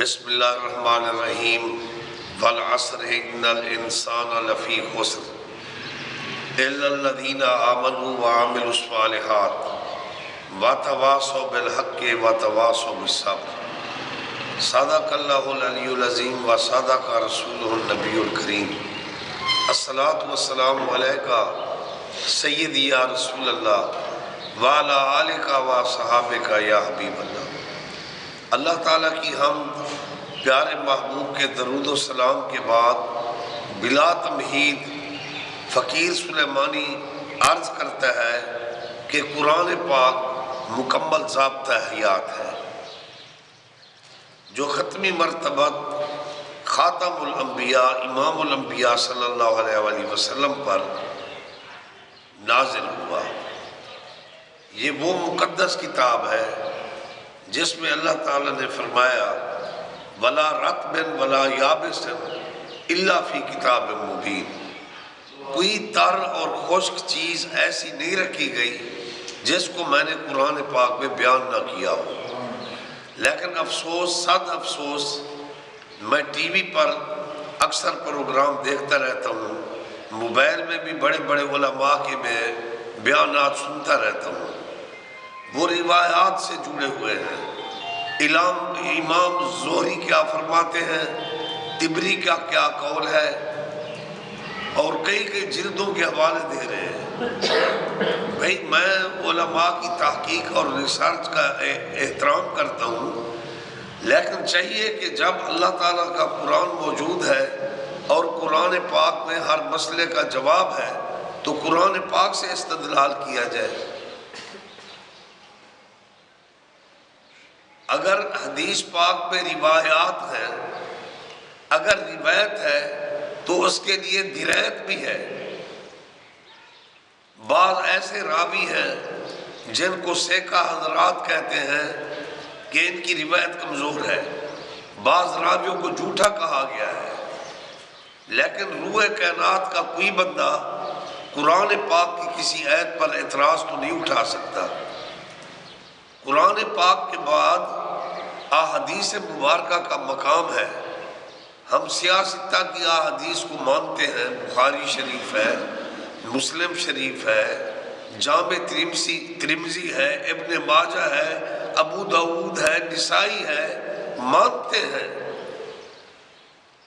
بسم اللہ الرحمن الرحیم والعصر ان الانسان لفی خسر الا الذین آمنوا وعملوا الصالحات وتواصوا بالحق وتواصوا بالصبر صدق اللہ العلی العظیم وصدق رسولہ النبی الکریم الصلاۃ والسلام علیکہ سیدی یا رسول اللہ وعلی آلکہ وصحابکہ یا حبیب اللہ۔ اللہ تعالیٰ کی حمد پیارے محبوب کے درود و سلام کے بعد بلا تمہید فقیر سلیمانی عرض کرتا ہے کہ قرآن پاک مکمل ضابطہ حیات ہے جو ختمی مرتبت خاتم الانبیاء امام الانبیاء صلی اللہ علیہ وآلہ وسلم پر نازل ہوا۔ یہ وہ مقدس کتاب ہے جس میں اللہ تعالیٰ نے فرمایا وَلَا رَطْبٍ وَلَا يَابِسٍ إِلَّا فِي كِتَابٍ مُبِينٍ، کوئی تر اور خشک چیز ایسی نہیں رکھی گئی جس کو میں نے قرآن پاک میں بیان نہ کیا ہو۔ لیکن افسوس صد افسوس، میں ٹی وی پر اکثر پروگرام دیکھتا رہتا ہوں، موبائل میں بھی بڑے بڑے علماء کے میں بیانات سنتا رہتا ہوں، وہ روایات سے جڑے ہوئے ہیں۔ امام زہری کیا فرماتے ہیں، طبری کا کیا قول ہے، اور کئی کئی جلدوں کے حوالے دے رہے ہیں۔ بھئی میں علماء کی تحقیق اور ریسرچ کا احترام کرتا ہوں، لیکن چاہیے کہ جب اللہ تعالیٰ کا قرآن موجود ہے اور قرآن پاک میں ہر مسئلے کا جواب ہے تو قرآن پاک سے استدلال کیا جائے۔ اگر حدیث پاک میں روایات ہیں، اگر روایت ہے تو اس کے لیے درایت بھی ہے۔ بعض ایسے راوی ہیں جن کو سیکہ حضرات کہتے ہیں کہ ان کی روایت کمزور ہے، بعض راویوں کو جھوٹا کہا گیا ہے، لیکن روح کائنات کا کوئی بندہ قرآن پاک کی کسی آیت پر اعتراض تو نہیں اٹھا سکتا۔ قرآن پاک کے بعد احادیث مبارکہ کا مقام ہے۔ ہم سیاستہ کی احادیث کو مانتے ہیں، بخاری شریف ہے، مسلم شریف ہے، جامع ترمذی ہے، ابن ماجہ ہے، ابو داؤد ہے، نسائی ہے، مانتے ہیں،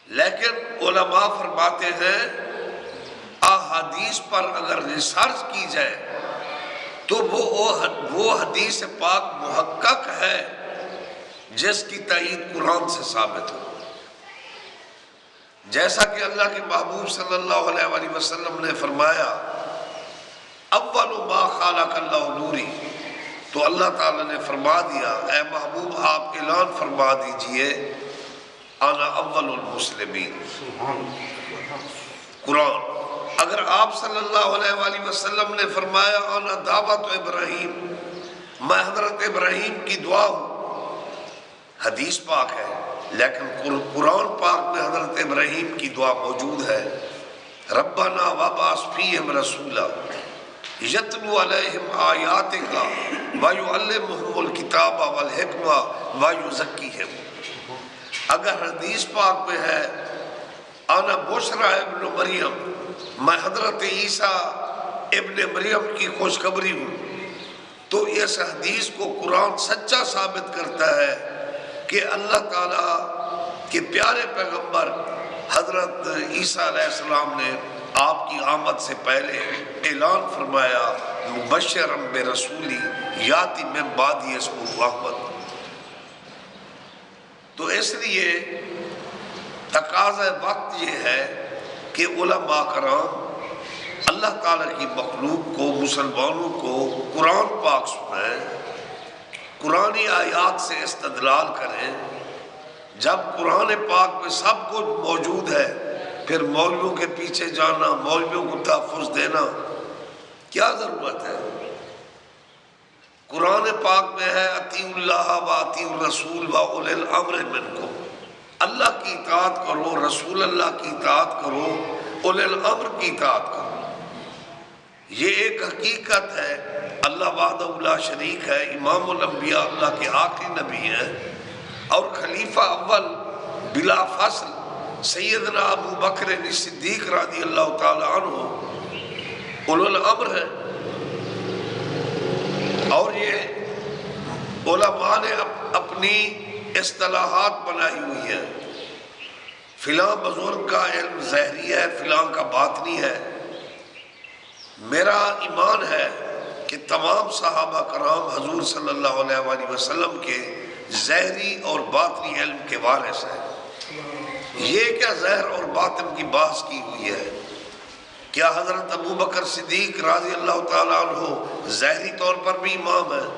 لیکن علماء فرماتے ہیں احادیث پر اگر ریسرچ کی جائے تو وہ حدیث پاک محقق ہے جس کی تائید قرآن سے ثابت ہو۔ جیسا کہ اللہ کے محبوب صلی اللہ علیہ وآلہ وسلم نے فرمایا اول ما خلق اللہ نوری، تو اللہ تعالیٰ نے فرما دیا اے محبوب آپ اعلان فرما دیجئے انا اول المسلمین۔ قرآن اگر آپ صلی اللہ علیہ وآلہ وسلم نے فرمایا انا دعوت ابراہیم، میں حضرت ابراہیم کی دعا ہوں، حدیث پاک ہے، لیکن قرآن پاک میں حضرت ابراہیم کی دعا موجود ہے۔ ربنا وابعث فیہم رسولا یتلو علیہم آیاتک ویعلمہم الکتاب والحکمہ ویزکیہم۔ اگر حدیث پاک میں ہے انا بشرا ابن مریم، میں حضرت عیسیٰ ابن مریم کی خوشخبری ہوں، تو اس حدیث کو قرآن سچا ثابت کرتا ہے کہ اللہ تعالیٰ کے پیارے پیغمبر حضرت عیسیٰ علیہ السلام نے آپ کی آمد سے پہلے اعلان فرمایا مبشرا برسولی یاتی من بعدی اسمہ احمد۔ تو اس لیے تقاضۂ وقت یہ ہے کہ علماء کرام اللہ تعالیٰ کی مخلوق کو، مسلمانوں کو قرآن پاک سنائیں، قرآنی آیات سے استدلال کریں۔ جب قرآن پاک میں سب کچھ موجود ہے پھر مولویوں کے پیچھے جانا، مولویوں کو تحفظ دینا کیا ضرورت ہے؟ قرآن پاک میں ہے اطیعوا اللہ و اطیعوا الرسول و اولی الامر منکم، اللہ کی اطاعت کرو، رسول اللہ کی اطاعت کرو، اولی الامر کی اطاعت کرو۔ یہ ایک حقیقت ہے، اللہ وحدہ لا شریک ہے، امام الانبیاء اللہ کے آخری نبی ہیں، اور خلیفہ اول بلا فصل سیدنا ابو بکر صدیق رضی اللہ تعالی عنہ اولو الامر ہے۔ اور یہ علماء نے اپنی اصطلاحات بنائی ہوئی ہیں، فلاں بزرگ کا علم ظاہری ہے، فلاں کا باطنی ہے۔ میرا ایمان ہے کہ تمام صحابہ کرام حضور صلی اللہ علیہ وآلہ وسلم کے ظاہری اور باطنی علم کے وارث ہیں۔ یہ کیا ظاہر اور باطن کی بحث کی ہوئی ہے؟ کیا حضرت ابو بکر صدیق رضی اللہ تعالیٰ عنہ ظاہری طور پر بھی امام ہیں،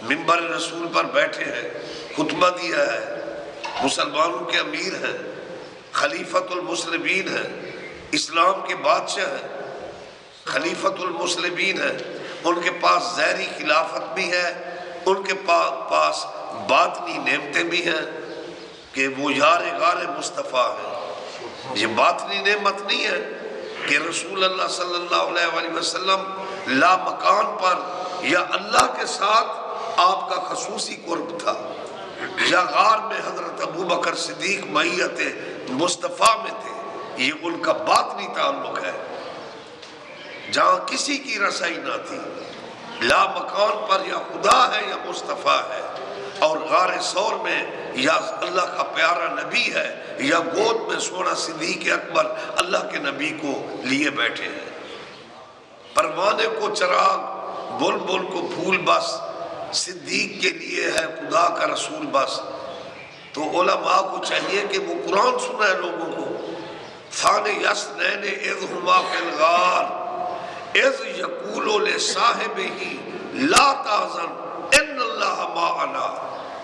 منبر رسول پر بیٹھے ہیں، خطبہ دیا ہے، مسلمانوں کے امیر ہیں، خلیفۃ المسلمین ہیں، اسلام کے بادشاہ ہیں، خلیفۃ المسلمین ہیں، ان کے پاس ظاہری خلافت بھی ہے، ان کے پاس باطنی نعمتیں بھی ہیں کہ وہ یار غار مصطفیٰ ہیں۔ یہ باطنی نعمت نہیں ہے کہ رسول اللہ صلی اللہ علیہ وآلہ وسلم لا مکان پر یا اللہ کے ساتھ آپ کا خصوصی قرب تھا، یا غار میں حضرت ابو بکر صدیق معیت مصطفیٰ میں تھے، یہ ان کا باطنی تعلق ہے جہاں کسی کی رسائی نہ تھی۔ لا مکان پر یا خدا ہے یا مصطفیٰ ہے، اور غار ثور میں یا اللہ کا پیارا نبی ہے یا گود میں سونا صدیق اکبر اللہ کے نبی کو لیے بیٹھے ہیں۔ پروانے کو چراغ، بلبل کو پھول بس، صدیق کے لیے ہے خدا کا رسول بس۔ تو علماء کو چاہیے کہ وہ قرآن سنائے لوگوں کو۔ ثانی یسنین اذ ہما فی الغار اذ یقول لصاحبہ لا تحزن ان اللہ معنا۔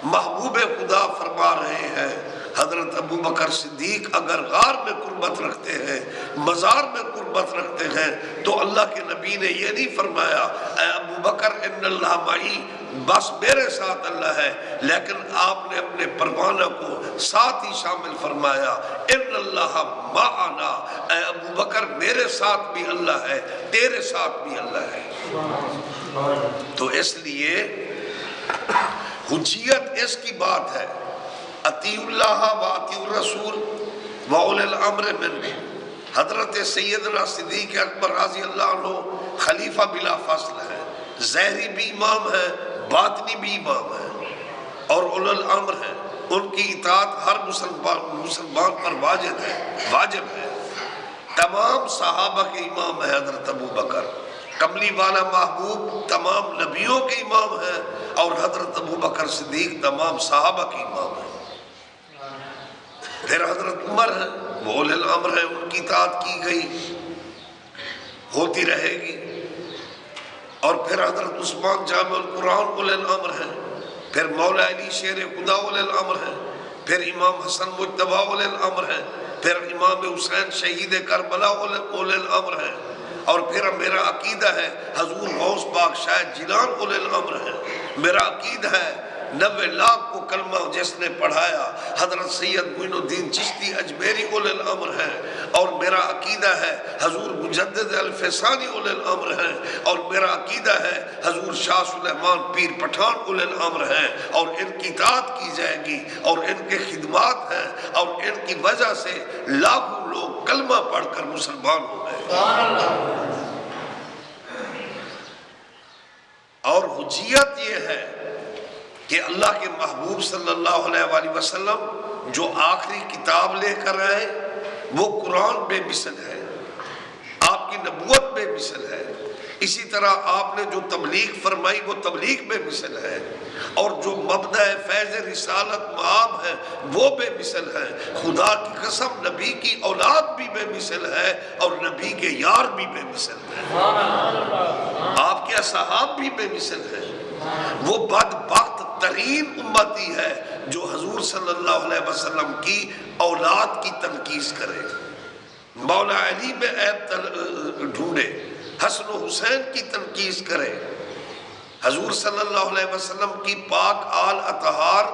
محبوب خدا فرما رہے ہیں حضرت ابو بکر صدیق اگر غار میں قربت رکھتے ہیں، مزار میں قربت رکھتے ہیں، تو اللہ کے نبی نے یہ نہیں فرمایا اے ابو بکر ان اللہ معی، بس میرے ساتھ اللہ ہے، لیکن آپ نے اپنے پروانہ کو ساتھ ہی شامل فرمایا ان اللہ معنا، اے ابو بکر میرے ساتھ بھی اللہ ہے، تیرے ساتھ بھی اللہ ہے۔ تو اس لیے حجیت اس کی بات ہے، اطیعوا اللہ و اطیعوا الرسول و اولی الامر منکم۔ حضرت سیدنا صدیق اکبر رضی اللہ عنہ خلیفہ بلا فصل ہے، ظاہری بھی امام ہے، باطنی بھی امام ہے، اور اولی الامر ہے، ان کی اطاعت ہر مسلمان پر واجب ہے۔ تمام صحابہ کے امام ہے حضرت ابو بکر، کملی والا محبوب تمام نبیوں کے امام ہیں، اور حضرت ابو بکر صدیق تمام صحابہ کے امام ہیں۔ پھر حضرت عمر ہیں، وہ اولی الامر ہیں، ان کی اطاعت کی گئی، ہوتی رہے گی۔ اور پھر حضرت عثمان جامع القرآن اولی الامر ہیں، پھر مولا علی شیر خدا اولی الامر ہیں، پھر امام حسن مجتبی اولی الامر ہیں، پھر امام حسین شہید کربلا اولی الامر ہیں، اور پھر میرا عقیدہ ہے حضور غوث پاک شاید جیلان اولی الامر ہے۔ میرا عقیدہ ہے 90 لاکھ کو کلمہ جس نے پڑھایا حضرت سید معین الدین چشتی اجمیری اولی الامر ہے، اور میرا عقیدہ ہے حضور مجدد الفسانی اولی الامر ہے، اور میرا عقیدہ ہے حضور شاہ سلیمان پیر پٹھان اولی الامر ہیں، اور ان کی اطاعت کی جائے گی، اور ان کے خدمات ہیں، اور ان کی وجہ سے لاکھوں لوگ کلمہ پڑھ کر مسلمان ہو گئے۔ اور حجیت یہ ہے کہ اللہ کے محبوب صلی اللہ علیہ وآلہ وسلم جو آخری کتاب لے کر آئے وہ قرآن بے مثل ہے، آپ کی نبوت بے مثل ہے، اسی طرح آپ نے جو تبلیغ فرمائی وہ تبلیغ بے مثل ہے، اور جو مبدأ فیض رسالت معاب ہے وہ بے مثل ہے۔ خدا کی قسم نبی کی اولاد بھی بے مثل ہے، اور نبی کے یار بھی بے مثل ہے، آپ کے اصحاب بھی بے مثل ہے۔ وہ بدبخت ترین امتی ہے جو حضور صلی اللہ علیہ وسلم کی اولاد کی تنقیص کرے، مولا علی میں عیب ڈھونڈے، حسن و حسین کی تنقیص کرے، حضور صلی اللہ علیہ وسلم کی پاک آل اطہار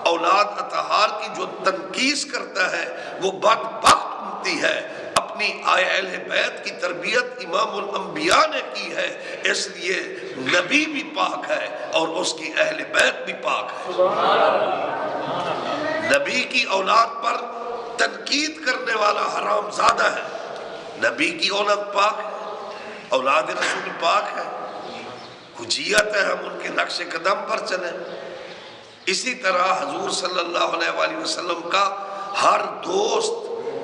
اولاد اطہار کی جو تنقیص کرتا ہے وہ بدبخت امتی ہے۔ اپنی اہل بیت کی تربیت امام الانبیاء نے کی ہے، اس لیے نبی بھی پاک ہے اور اس کی اہل بیت بھی پاک ہے۔ نبی کی اولاد پر تنقید کرنے والا حرام زادہ ہے۔ نبی کی اولاد پاک ہے، اولاد رسول پاک ہے، حجیت ہے، ہم ان کے نقش قدم پر چلیں۔ اسی طرح حضور صلی اللہ علیہ وآلہ وسلم کا ہر دوست،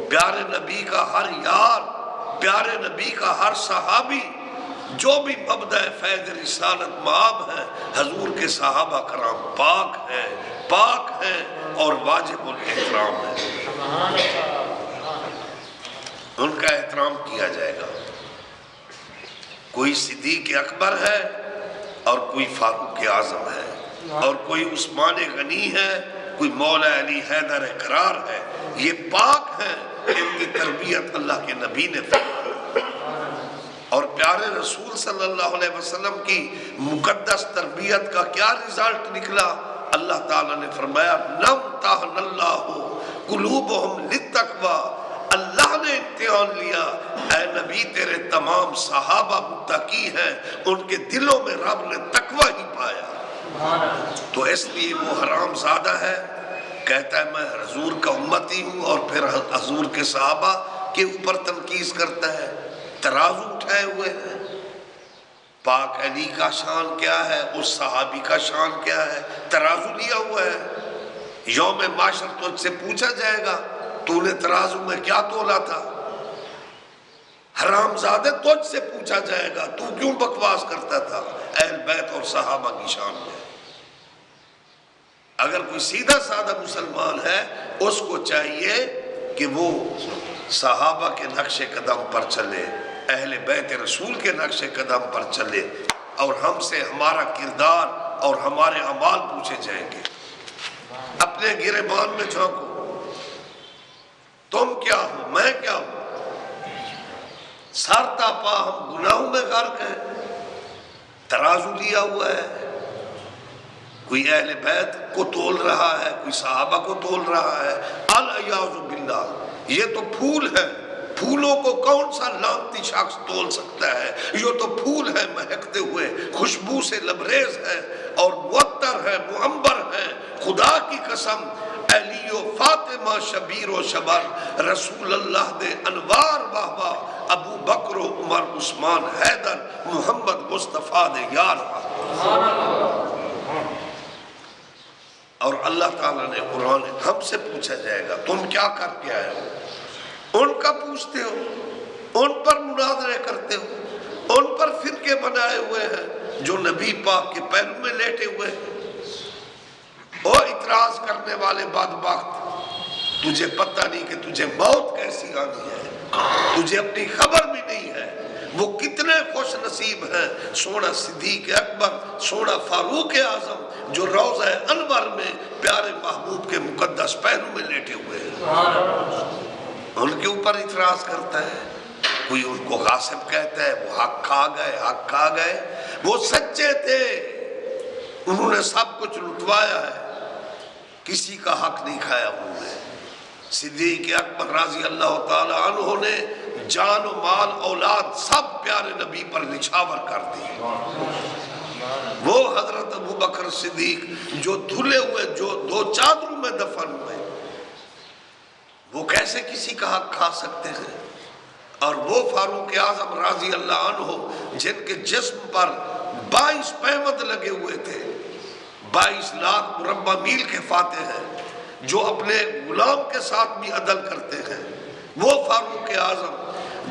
پیارے نبی کا ہر یار، پیارے نبی کا ہر صحابی، جو بھی مبدأ فیض رسالت مآب ہیں، حضور کے صحابہ کرام پاک ہیں اور واجب الاحترام ہیں۔ ان کا احترام کیا جائے گا۔ کوئی صدیق اکبر ہے اور کوئی فاروق اعظم ہے اور کوئی عثمان غنی ہے، کوئی مولا علی حیدر قرار ہے، یہ پاک ہیں، ان کی تربیت اللہ کے نبی نے فرمائی۔ اور پیارے رسول صلی اللہ علیہ وسلم کی مقدس تربیت کا کیا رزلٹ نکلا؟ اللہ تعالیٰ نے فرمایا نَمْتَحَنَ اللَّهُ قُلُوبَهُمْ لِلتَّقْوَىٰ، اللہ نے امتحان لیا، اے نبی تیرے تمام صحابہ متقی ہیں، ان کے دلوں میں رب نے تقوی ہی پایا۔ تو اس لیے وہ حرام زادہ ہے، کہتا ہے میں حضور کا امتی ہوں، اور پھر حضور کے صحابہ کے اوپر تنقید کرتا ہے، ترازو اٹھائے ہوئے ہیں۔ پاک علی کا شان کیا ہے، اس صحابی کا شان کیا ہے، ترازو لیا ہوا ہے۔ یوم معاشر تجھ سے پوچھا جائے گا تو نے ترازو میں کیا تولا تھا؟ حرام زادہ تجھ سے پوچھا جائے گا تو کیوں بکواس کرتا تھا اہل بیت اور صحابہ کی شان میں؟ اگر کوئی سیدھا سادہ مسلمان ہے، اس کو چاہیے کہ وہ صحابہ کے نقش قدم پر چلے، اہل بیت رسول کے نقش قدم پر چلے، اور ہم سے ہمارا کردار اور ہمارے اعمال پوچھے جائیں گے۔ اپنے گریبان میں جھانکو، تم کیا ہو، میں کیا ہوں؟ سر تا پا ہم گناہوں میں غرق ہیں، ترازو لیا ہوا ہے، کوئی اہل بیت کو تول رہا ہے، کوئی صحابہ کو تول رہا ہے، العیاذ باللہ۔ یہ تو پھول ہے، پھولوں کو کون سا لانتی شخص تول سکتا ہے؟ یہ تو پھول ہے، مہکتے ہوئے، خوشبو سے لبریز ہے اور معطر ہے، معمبر ہے۔ خدا کی قسم، علی و فاطمہ شبیر و شبر، رسول اللہ دے انوار واہ واہ، ابو بکر و عمر عثمان حیدر، محمد مصطفیٰ دے یار۔ اور اللہ تعالیٰ نے قرآن ہم سے پوچھا جائے گا تم کیا کر کے آئے ہو؟ ان کا پوچھتے ہو، ان پر مناظرے کرتے ہو، ان پر فرقے بنائے ہوئے ہیں جو نبی پاک کے پیروں میں لیٹے ہوئے ہیں۔ او اعتراض کرنے والے بدبخت، تجھے پتہ نہیں کہ تجھے موت کیسی آنی ہے، تجھے اپنی خبر بھی نہیں ہے۔ وہ کتنے خوش نصیب ہیں، سونا صدیق اکبر، سونا فاروق اعظم، جو روضہ انور میں پیارے محبوب کے مقدس پیروں میں لیٹے ہوئے ہیں۔ ان کے اوپر اعتراض کرتا ہے، کوئی ان کو غاصب کہتا ہے، وہ حق کھا گئے، وہ سچے تھے، انہوں نے سب کچھ لٹوایا ہے، کسی کا حق نہیں کھایا انہوں نے۔ صدیق اکبر رضی اللہ تعالی عنہ نے جان و مال اولاد سب پیارے نبی پر نچھاور کر دی۔ وہ حضرت ابو بکر صدیق جو دھلے ہوئے، جو 2 چادروں میں دفن ہوئے، وہ کیسے کسی کا حق کھا سکتے ہیں؟ اور وہ فاروق اعظم رضی اللہ عنہ جن کے جسم پر 22 پیوند لگے ہوئے تھے، 22 لاکھ مربع میل کے فاتح ہیں، جو اپنے غلام کے ساتھ بھی عدل کرتے ہیں، وہ فاروق اعظم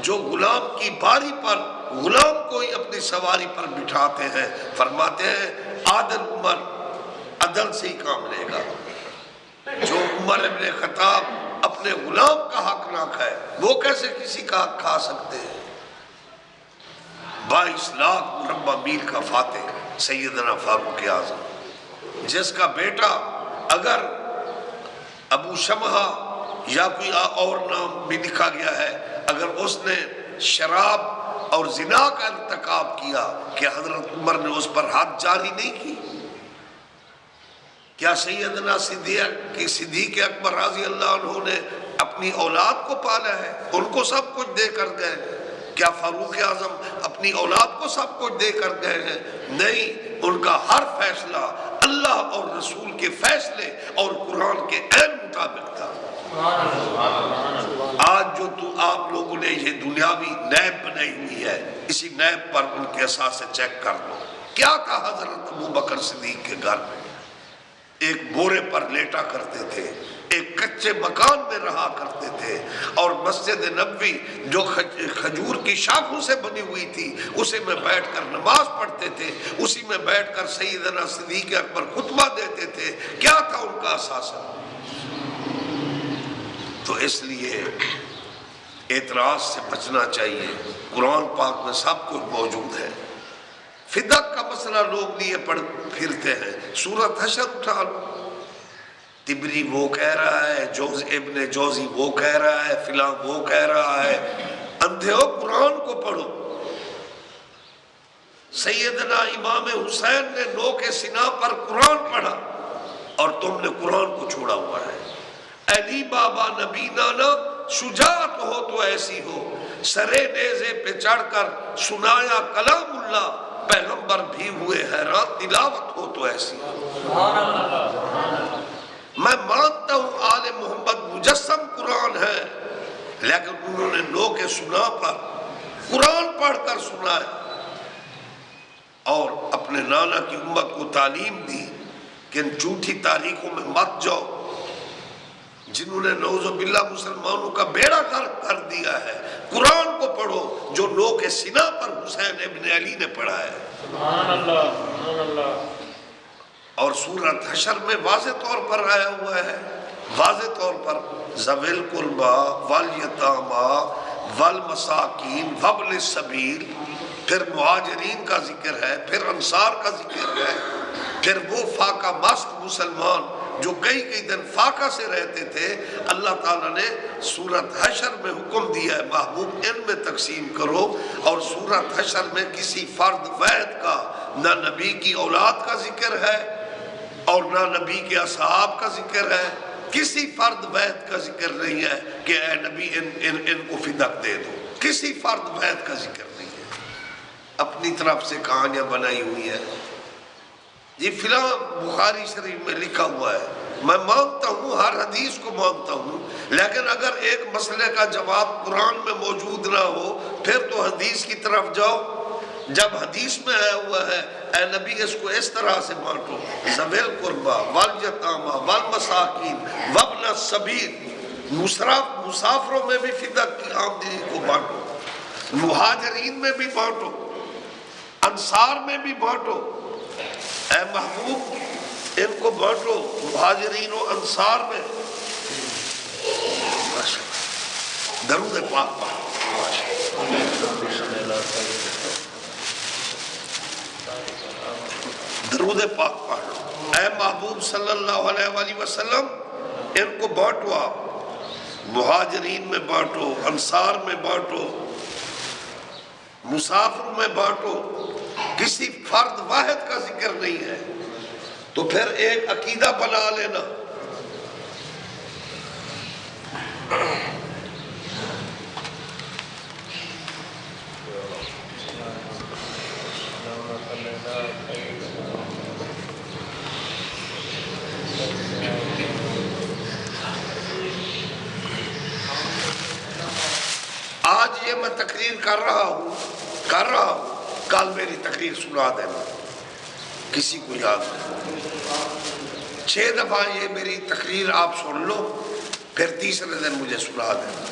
جو غلام کی باری پر غلام کو ہی اپنی سواری پر بٹھاتے ہیں، فرماتے ہیں عادل عمر عدل سے ہی کام لے گا۔ جو عمر ابن خطاب اپنے غلام کا حق نہ کھائے، وہ کیسے کسی کا حق کھا سکتے ہیں؟ 22 لاکھ مربع میل کا فاتح سیدنا فاروق اعظم، جس کا بیٹا اگر ابو شمحہ یا کوئی اور نام بھی لکھا گیا ہے، اگر اس نے شراب اور زنا کا ارتکاب کیا، کیا حضرت عمر نے اس پر حد جاری نہیں کی؟ کیا سیدنا صدیق اکبر رضی اللہ عنہ نے اپنی اولاد کو پالا ہے؟ ان کو سب کچھ دے کر گئے ہیں۔ کیا فاروق اعظم اپنی اولاد کو سب کچھ دے کر گئے ہیں؟ نہیں، ان کا ہر فیصلہ اللہ اور رسول کے فیصلے اور قرآن کے عین آج جو تو آپ لوگوں نے یہ دنیاوی نیب بنائی ہوئی ہے، اسی نیب پر ان کے اثاثے چیک کر لو۔ کیا تھا حضرت ابو بکر صدیق کے گھر میں؟ ایک بورے پر لیٹا کرتے تھے، ایک کچے مکان میں رہا کرتے تھے، اور مسجد نبوی جو کھجور کی شاخوں سے بنی ہوئی تھی اسی میں بیٹھ کر نماز پڑھتے تھے، اسی میں بیٹھ کر سیدنا صدیق اکبر خطبہ دیتے تھے۔ کیا تھا ان کا اثاثہ؟ تو اس لیے اعتراض سے بچنا چاہیے۔ قرآن پاک میں سب کچھ موجود ہے۔ فدق کا مسئلہ لوگ لیے پڑھ پھرتے ہیں، سورۃ حشر اٹھا لو، تبری وہ کہہ رہا ہے، ابن جوزی وہ کہہ رہا ہے، فلاں وہ کہہ رہا ہے۔ اندھے ہو، قرآن کو پڑھو۔ سیدنا امام حسین نے نوک سینہ پر قرآن پڑھا اور تم نے قرآن کو چھوڑا ہوا ہے۔ علی بابا نبی نانا، شجاعت ہو تو ایسی ہو، سرے نیزے پہ چڑھ کر سنایا کلام اللہ، پیغمبر بھی ہوئے حیران، تلاوت ہو تو ایسی ہو۔ میں مانتا ہوں آل محمد مجسم قرآن ہے، لیکن انہوں نے نوک سنا پر قرآن پڑھ کر سنایا اور اپنے نانا کی امت کو تعلیم دی کہ ان جھوٹی تاریخوں میں مت جاؤ جنہوں نے نعوذ باللہ مسلمانوں کا بیڑا کر دیا ہے۔ قرآن کو پڑھو جو نوک سینہ پر حسین ابن علی نے پڑھا ہے۔ سبحان اللہ، سبحان اللہ۔ اور سورۃ حشر میں واضح طور پر آیا ہوا ہے، واضح طور پر ذوی القربی والیتامی والمساکین وابن السبیل، پھر مہاجرین کا ذکر ہے، پھر انصار کا ذکر ہے، پھر وہ فاقہ مست مسلمان جو کئی دن فاقہ سے رہتے تھے، اللہ تعالیٰ نے سورۃ حشر میں حکم دیا ہے محبوب ان میں تقسیم کرو، اور سورۃ حشر میں کسی فرد واحد کا نہ نبی کی اولاد کا ذکر ہے اور نہ نبی کے اصحاب کا ذکر ہے، کسی فرد واحد کا ذکر نہیں ہے کہ اے نبی ان کو فدق دے دو، کسی فرد واحد کا ذکر نہیں ہے۔ اپنی طرف سے کہانیاں بنائی ہوئی ہیں، یہ فلاں بخاری شریف میں لکھا ہوا ہے۔ میں مانتا ہوں، ہر حدیث کو مانتا ہوں، لیکن اگر ایک مسئلے کا جواب قرآن میں موجود نہ ہو پھر تو حدیث کی طرف جاؤ۔ جب حدیث میں آیا ہوا ہے اے نبی اس کو اس طرح سے بانٹو، ذوی القربی والیتامی والمساکین وابن السبیل، مسافروں میں بھی فدق کی آمدنی کو بانٹو، مہاجرین میں بھی بانٹو، انصار میں بھی بانٹو۔ اے محبوب ان کو بانٹو مہاجرین و انصار میں۔ درود پاک پڑھو، درود پاک پڑھو۔ اے محبوب صلی اللہ علیہ وآلہ وسلم ان کو بانٹو، آپ مہاجرین میں بانٹو، انصار میں بانٹو، مسافر میں بانٹو، کسی فرد واحد کا ذکر نہیں ہے۔ تو پھر ایک عقیدہ بنا لینا، آج یہ میں تقریر کر رہا ہوں، کل میری تقریر سنا دینا، کسی کو یاد نہیں۔ 6 دفعہ یہ میری تقریر آپ سن لو، پھر تیسرے دن مجھے سنا دینا۔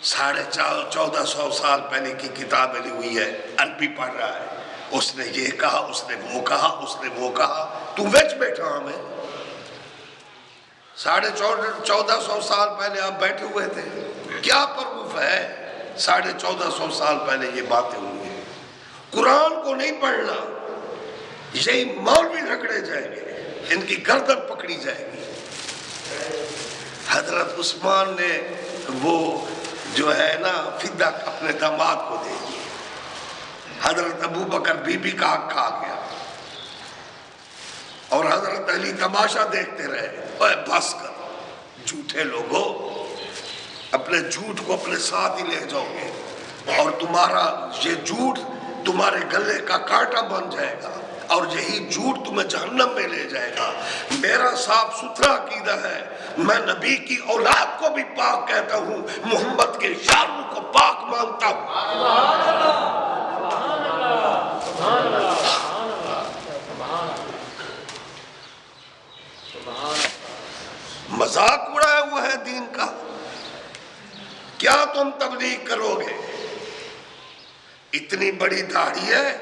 1450 سال پہلے کی کتاب لی ہوئی ہے، عربی پڑھ رہا ہے، اس نے یہ کہا، اس نے وہ کہا، اس نے وہ کہا، تو وچ بیٹھا ہمیں۔ 1450 سال پہلے آپ بیٹھے ہوئے تھے، کیا پروف ہے 1450 سال پہلے یہ باتیں ہوئی ہیں؟ قرآن کو نہیں پڑھنا، یہی مولوی رگڑے جائیں گے، ان کی گردن پکڑی جائے گی۔ حضرت عثمان نے وہ جو ہے نا فدق اپنے داماد کو دے دی، حضرت ابو بکر بی بی کا حق کھا گیا، اور حضرت علی تماشا دیکھتے رہے۔ اے بس کر، جھوٹے لوگوں، اپنے جھوٹ کو اپنے ساتھ ہی لے جاؤ گے اور تمہارا یہ جھوٹ تمہارے گلے کا کانٹا بن جائے گا۔ اور یہی جھوٹ تمہیں جہنم میں لے جائے گا۔ میرا صاف ستھرا عقیدہ ہے، میں نبی کی اولاد کو بھی پاک کہتا ہوں، محمد کے شانوں کو پاک مانتا ہوں۔ مذاق اڑایا ہوا ہے دین کا، کیا تم تبلیغ کرو گے؟ اتنی بڑی داڑھی ہے،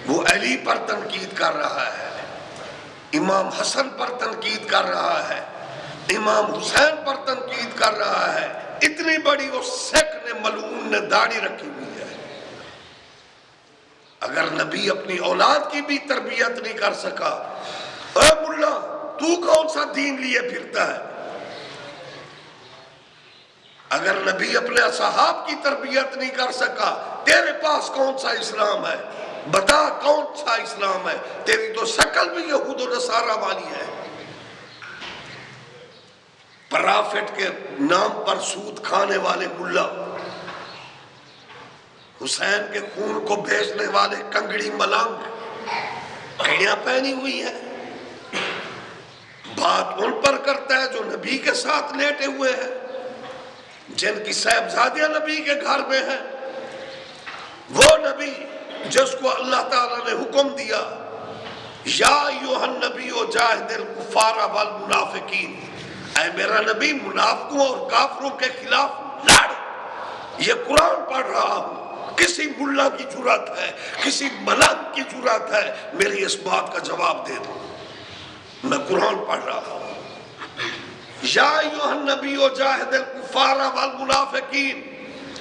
وہ علی پر تنقید کر رہا ہے، امام حسن پر تنقید کر رہا ہے، امام حسین پر تنقید کر رہا ہے، اتنی بڑی اس سکھ نے ملعون نے داڑھی رکھی ہوئی ہے۔ اگر نبی اپنی اولاد کی بھی تربیت نہیں کر سکا، اے ملا تو کون سا دین لیے پھرتا ہے؟ اگر نبی اپنے اصحاب کی تربیت نہیں کر سکا، تیرے پاس کون سا اسلام ہے؟ بتا کون سا اسلام ہے؟ تیری تو شکل بھی یہود و نصارہ والی ہے۔ پرافٹ کے نام پر سود کھانے والے ملا، حسین کے خون کو بیچنے والے کنگڑی ملنگ، گھڑیاں پہنی ہوئی ہیں۔ بات ان پر کرتا ہے جو نبی کے ساتھ لیٹے ہوئے ہیں، جن کی صاحبزادیاں نبی کے گھر میں ہیں، وہ نبی جس کو اللہ تعالیٰ نے حکم دیا یا ایھا النبی جاہد الکفار والمنافقین، اے میرا نبی منافقوں اور کافروں کے خلاف لڑ۔ یہ قرآن پڑھ رہا ہوں، کسی ملا کی جرات ہے، کسی ملنگ کی جرات ہے میری اس بات کا جواب دے دو؟ میں قرآن پڑھ رہا ہوں، یا ایھا النبی جاہد الکفار والمنافقین،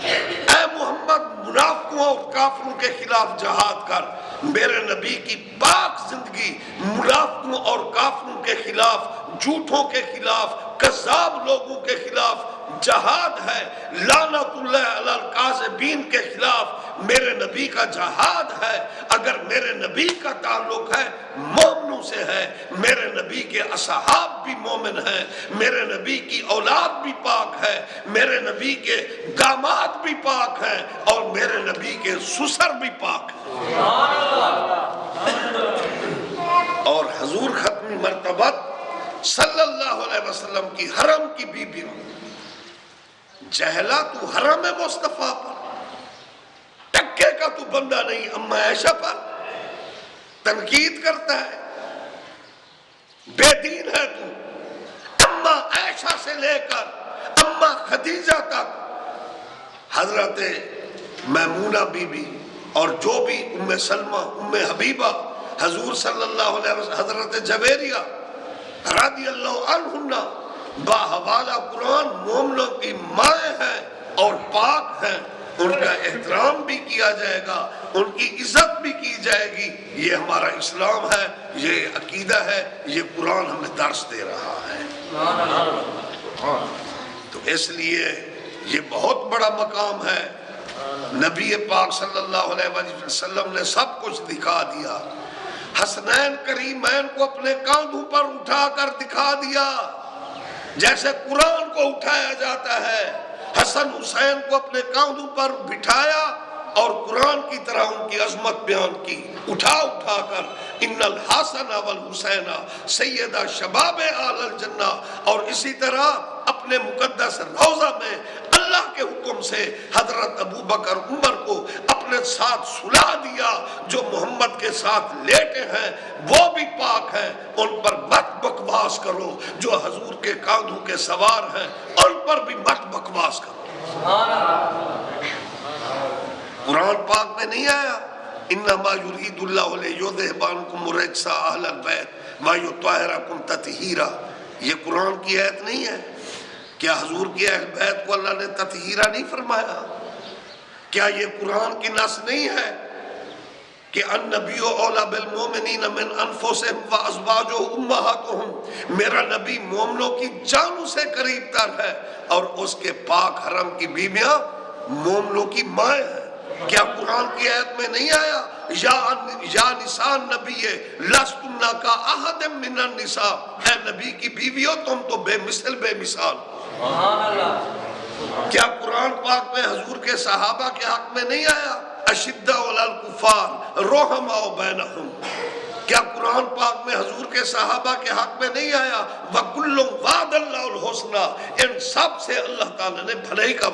اے محمد منافقوں اور کافروں کے خلاف جہاد کر۔ میرے نبی کی پاک زندگی منافقوں اور کافروں کے خلاف، جھوٹوں کے خلاف، کذاب لوگوں کے خلاف جہاد ہے۔ لعنت اللہ علی الکاذبین کے خلاف میرے نبی کا جہاد ہے۔ اگر میرے نبی کا تعلق ہے مومنوں سے ہے، میرے نبی کے اصحاب بھی مومن ہیں، میرے نبی کی اولاد بھی پاک ہے، میرے نبی کے داماد بھی پاک ہیں، اور میرے نبی کے سسر بھی پاک ہیں۔ اور حضور ختم مرتبت صلی اللہ علیہ وسلم کی حرم کی بیوی جہلا تو حرم مصطفیٰ پر، ٹکے کا تو بندہ نہیں، اما عائشہ پر تنقید کرتا ہے، بے دین ہے تو۔ اما عائشہ سے لے کر اما خدیجہ تک، حضرت میمونہ بی بی اور جو بھی ام سلمہ، ام حبیبہ، حضور صلی اللہ علیہ وسلم، حضرت جویریہ رضی اللہ عنہن، باحوالہ قرآن مومنوں کی مائیں ہیں اور پاک ہیں، ان کا احترام بھی کیا جائے گا، ان کی عزت بھی کی جائے گی۔ یہ ہمارا اسلام ہے، یہ عقیدہ ہے، یہ قرآن ہمیں درس دے رہا ہے۔ تو اس لیے یہ بہت بڑا مقام ہے۔ نبی پاک صلی اللہ علیہ وسلم نے سب کچھ دکھا دیا، حسنین کریمین کو اپنے کاندھوں پر اٹھا کر دکھا دیا، جیسے قرآن کو اٹھایا جاتا ہے۔ حسن حسین کو اپنے کاندھوں پر بٹھایا اور قرآن کی طرح ان کی عظمت بیان کی، اٹھا اٹھا کر، ان الحسن والحسین سیدہ شباب اہل الجنہ، اور اسی طرح اپنے مقدس روضہ میں اللہ کے حکم سے حضرت ابو بکر عمر کو اپنے ساتھ سلا دیا۔ جو محمد کے ساتھ لیٹے ہیں وہ بھی پاک ہیں، ان پر مت بکواس کرو۔ جو حضور کے کاندھوں کے سوار ہیں ان پر بھی مت بکواس کرو۔ قرآن پاک میں نہیں آیا انما یرید اللہ لیذھب عنکم الرجس اہل البیت ویطہرکم تطہیرا؟ یہ قرآن کی آیت نہیں ہے؟ کیا حضور کی اہل بیت کو اللہ نے تطہیرا نہیں فرمایا؟ کیا یہ قرآن کی نص نہیں ہے کہ النبی اولی بالمؤمنین من انفسہم وازواجہ امہاتہم؟ میرا نبی مومنوں کی جانوں سے قریب تر ہے، اور اس کے پاک حرم کی بیویاں مومنوں کی مائیں ہیں۔ کیا قرآن کی آیت میں نہیں آیا یا نساء نبی لستن کا احد من النساء؟ اے نبی کی بیویوں تم تو بے مثل بے مثال۔ کیا قرآن پاک میں حضور کے صحابہ کے حق میں نہیں آیا اشداء علی الکفار رحماء بینہم. کیا قرآن پاک میں حضور کے صحابہ کے حق میں نہیں آیا وَكُلٌّ وَعَدَ اللَّهُ الْحُسْنَى؟ ان سب سے اللہ تعالیٰ نے بھلائی کا